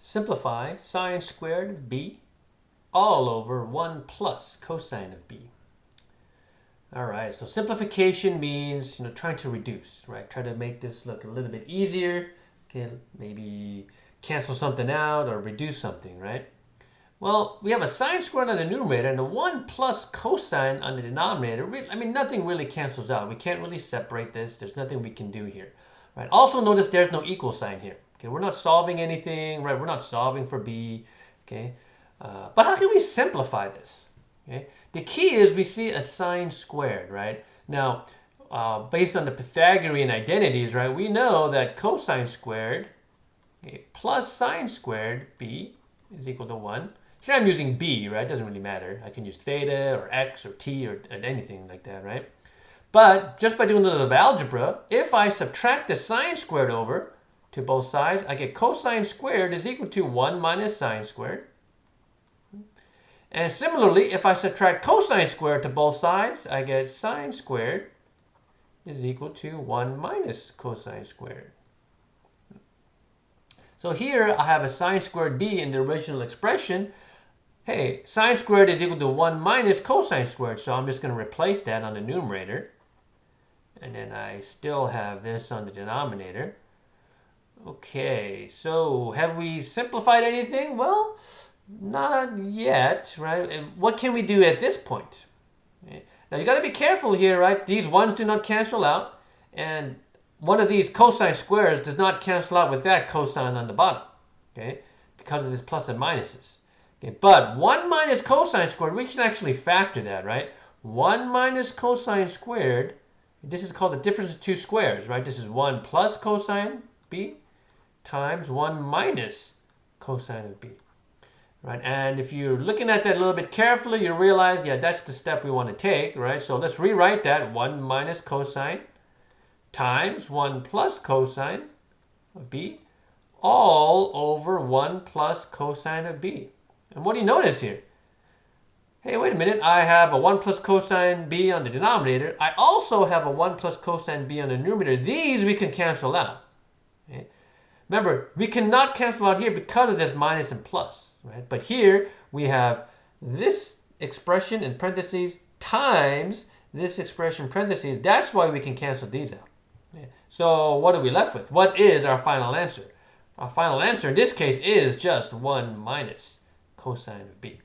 Simplify sine squared of b all over 1 plus cosine of b. All right, so simplification means, trying to reduce, right? Try to make this look a little bit easier. Okay, maybe cancel something out or reduce something, right? Well, we have a sine squared on the numerator and a 1 plus cosine on the denominator. Nothing really cancels out. We can't really separate this. There's nothing we can do here, right? Also notice there's no equal sign here. Okay, we're not solving anything, right? We're not solving for b, okay? But how can we simplify this? Okay, the key is we see a sine squared, right? Now, based on the Pythagorean identities, right, we know that cosine squared, okay, plus sine squared b is equal to 1. Here I'm using b, right? It doesn't really matter. I can use theta or x or t or anything like that, right? But just by doing a little bit of algebra, if I subtract the sine squared over to both sides, I get cosine squared is equal to 1 minus sine squared. And similarly, if I subtract cosine squared to both sides, I get sine squared is equal to 1 minus cosine squared. So here I have a sine squared b in the original expression. Hey, sine squared is equal to 1 minus cosine squared, so I'm just going to replace that on the numerator. And then I still have this on the denominator. Okay, so have we simplified anything? Well, not yet, right? And what can we do at this point? Okay. Now you got to be careful here, right? These ones do not cancel out, and one of these cosine squares does not cancel out with that cosine on the bottom, okay? Because of these plus and minuses. Okay, but 1 minus cosine squared, we can actually factor that, right? 1 minus cosine squared, this is called the difference of two squares, right? This is 1 plus cosine b times 1 minus cosine of b. Right? And if you're looking at that a little bit carefully, you realize, yeah, that's the step we want to take, right? So let's rewrite that 1 minus cosine times 1 plus cosine of b all over 1 plus cosine of b. And what do you notice here? Hey, wait a minute. I have a 1 plus cosine b on the denominator. I also have a 1 plus cosine b on the numerator. These we can cancel out. Okay? Remember, we cannot cancel out here because of this minus and plus, right? But here we have this expression in parentheses times this expression in parentheses. That's why we can cancel these out. Okay? So what are we left with? What is our final answer? Our final answer in this case is just 1 minus cosine of b.